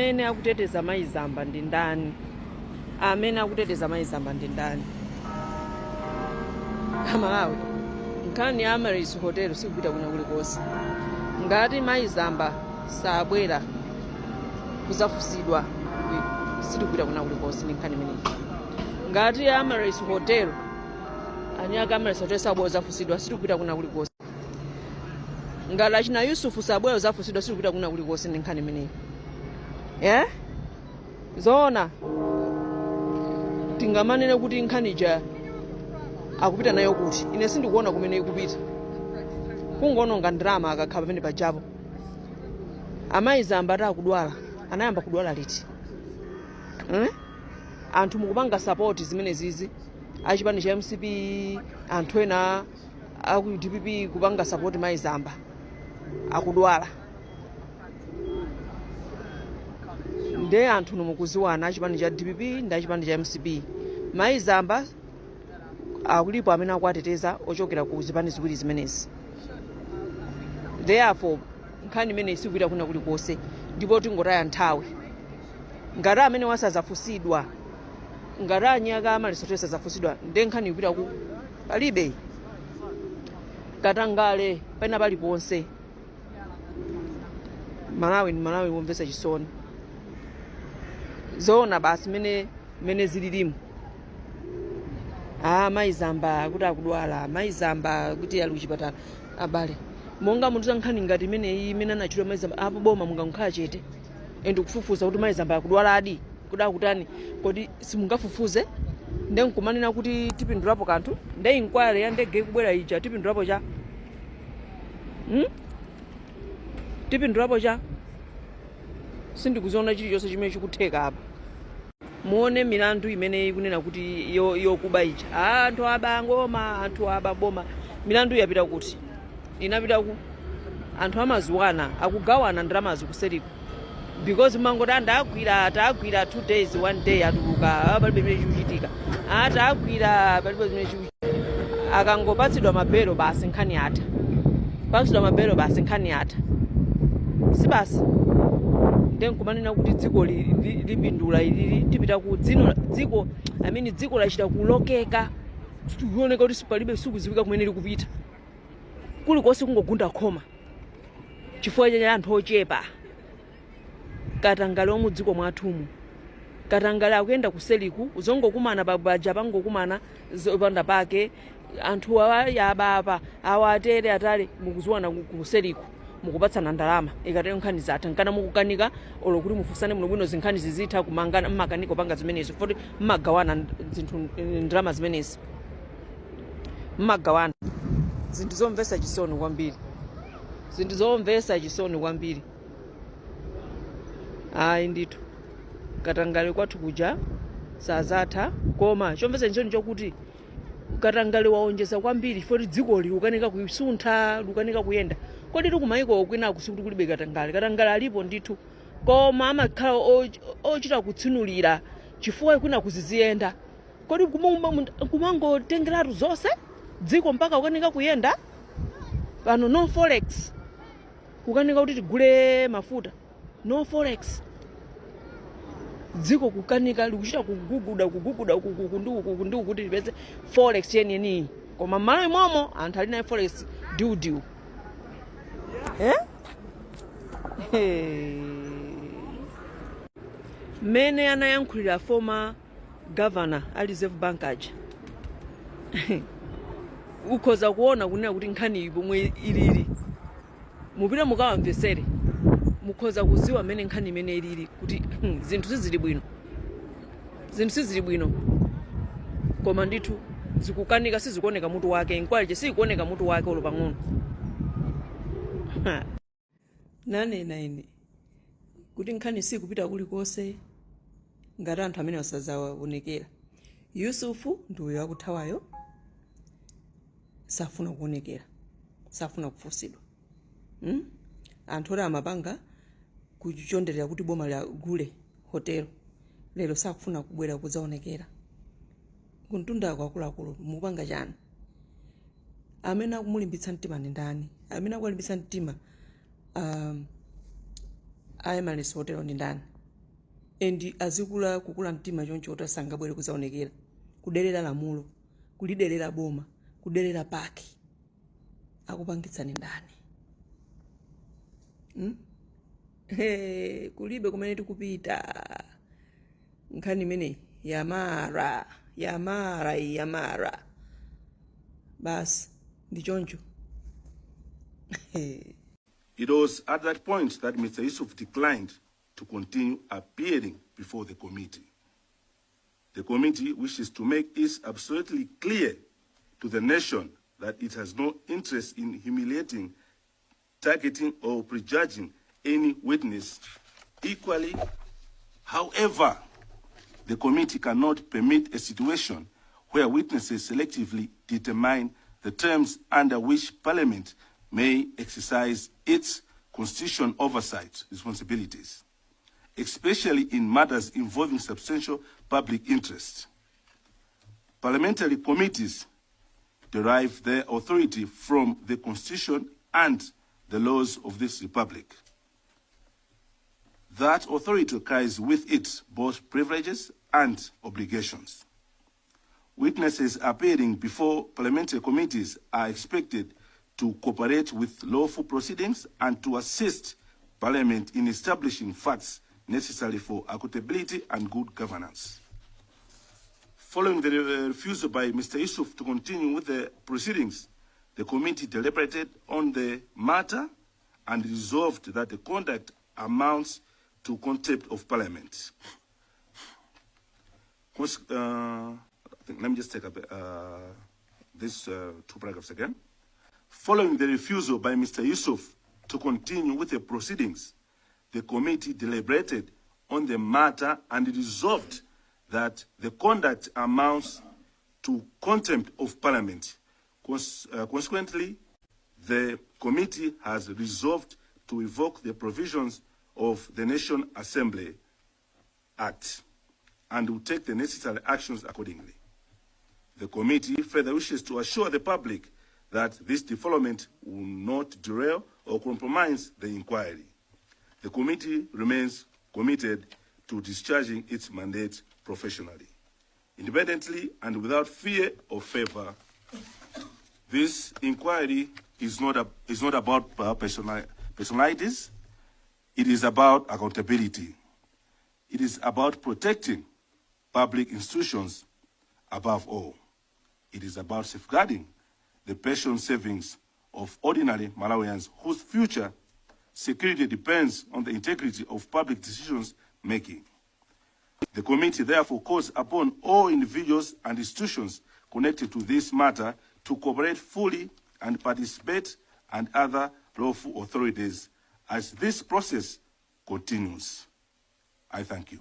amene akuteteza maizamba ndi ndani? Amene akuteteza maizamba ndi ndani? Amalawi, nkhani ya Amaris Hotel sikupita kuna kulikonse. Ngati maizamba sabwera kuzafusidwa sikupita kuna kulikonse ni nkhani imeneyi. Ngati Amaris Hotel anyaka Amaris Hotel sabwera kuzafusidwa sikupita kuna kulikonse. Ngati achina Yusufu sabwera kuzafusidwa sikupita kuna kulikonse ni nkhani imeneyi. Zona tingamanene kuti nkhanija akupita nayo kuti ine sindikuona kumene ikupita. Kungononga ndrama akakhala pamene pajapo. Amaizamba akudwala anayamba kudwala liti? Anthu mukupanga support zimene zizi achipani cha MCP anthu ena aku DPP kupanga support maizamba akudwala. Nde anthu nomukuziwana achipani cha DPP ndi achipani cha MCP. Maizamba akulipo amene akuateteza ochokera ku zipani ziwiri zimenezi. Therefore nkhani imene sikupita kuna kulikonse ndipo tingotaya nthawi. Ngati amene wasazafusidwa ngati anyaka Amaris Hotel sazafusidwa nde nkhani ikupita ku palibe Katangale pena paliponse. Malawi womvetsa chisoni. Zona basi mene zililimu. Maizamba kuti akudwala, maizamba kuti ali kuchipatala. Abale monga munthu nkhani ngati imeneyi imene anachitira maizamba apo boma mungakhala chete ende kufufuza kuti maizamba akudwala adi kuda kutani kodi simungafufuze nde nkumanena kuti tipindulapo kanthu nde inquiry ya ndege kubwera ija tipindulapo cha tipindulapo cha sindikuziona chilichonse chimene chikutheka apa. Muone milandu imene ikunena kuti yokuba ija anthu aba ngoma anthu aba boma milandu yapita kuti inapita ku anthu amaziwana akugawana ndramazi kuseriko because mangoti andagwira 2 days 1 day atuluka palibe chimene chikuchitika atagwira palibe chimene chikuchitika akangopatsidwa mabelo basi nkhani yatha patsidwa mabelo basi nkhani yatha si basi nde nkumanena kuti dziko lipindula ilili tipita ku dziko dziko lachita kulokeka tikuoneka kuti palibe sikuziwika kumene likupita kulikonse kungogunda khoma chifukwa cha anthu ochepa. Katangale wa mudziko mwathumu Katangale akuyenda kuseliku uzongokumana pabaja pangokumana zopanda pake anthu yabapa awatere atale mukuziwana kuseliku mukupatsana ndalama ikatero nkhani zatha nkana mukukanika olo kuti mufusane muno bwino zinkhani zizitha kumangana mmakaniko panga zimenezo futhi mmagawana zinthu ndalama zimenezi mmagawana zinthu zomvetsa chisoni kwambiri zinthu zomvetsa chisoni kwambiri. Ayi ndithu Katangale kwathu kuja sazatha koma chomvetsa chisoni chokuti Katangale waonjeza kwambiri futhi dziko likukanika kuisuntha lukanika kuyenda kodi tikumayiko kwina kusukuti kulibe Katangale alipo ndithu koma amakhala ochita kutsinulira chifukwa kwina kuziziyenda kodi kumangotengeratu zonse dziko mpaka kukanika kuyenda pano no forex kukanika kuti tigule mafuta no forex dziko kukanika likuchita kuguguda kunduku kuti lipeze forex yeniyeni koma malo momo anthu ali nayo forex diu mene anayankhulira former governor a Reserve Bank aja ukhoza kuona kunena kuti nkhani pomwe ilili mupita mukawamvesere mukhoza kuziwa mene nkhani imene ilili kuti zinthu sizili bwino koma ndithu zikukanika sizikuoneka mutu wake inkwalije sikuoneka mutu wake olo pang'ono. Nanena ine kuti nkhani sikupita kulikonse ngati anthu amene wasazaonekera. Yusufu ndiyo akuthawayo safuna kuonekera safuna kufusidwa. Anthu ora amapanga kuchonderera kuti boma la gule hotel lero sakufuna kubwera kudzaonekera kuntunda akuluakulu mupanga chani. Amene akumulimbitsa mtima ndi ndani? Amene akulimbitsa mtima Amaris Hotel ndi ndani? and azikula kukula mtima choncho otasangabwere kuzaonekera kuderera lamulo kuliderera boma kuderera paki akupangitsani ndani kulibe kumene tikupita nkhani imene yamara basi ndi choncho. It was at that point that Mr. Yusuf declined to continue appearing before the committee. The committee wishes to make it absolutely clear to the nation that it has no interest in humiliating, targeting, or prejudging any witness. Equally, however, the committee cannot permit a situation where witnesses selectively determine the terms under which Parliament may exercise its constitutional oversight responsibilities, especially in matters involving substantial public interest. Parliamentary committees derive their authority from the Constitution and the laws of this Republic. That authority carries with it both privileges and obligations. Witnesses appearing before parliamentary committees are expected to cooperate with lawful proceedings and to assist Parliament in establishing facts necessary for accountability and good governance. Following the refusal by Mr. Yusuf to continue with the proceedings, the committee deliberated on the matter and resolved that the conduct amounts to contempt of Parliament. Let me just take up these two paragraphs again. Following the refusal by Mr. Yusuf to continue with the proceedings, the committee deliberated on the matter and resolved that the conduct amounts to contempt of Parliament. Consequently, the committee has resolved to revoke the provisions of the National Assembly Act and will take the necessary actions accordingly. The committee further wishes to assure the public that this development will not derail or compromise the inquiry. The committee remains committed to discharging its mandate professionally, independently, and without fear or favor. This inquiry is not about personalities. It is about accountability. It is about protecting public institutions above all. It is about safeguarding the pension savings of ordinary Malawians whose future security depends on the integrity of public decisions making. The committee therefore calls upon all individuals and institutions connected to this matter to cooperate fully and participate, and other lawful authorities as this process continues. I thank you.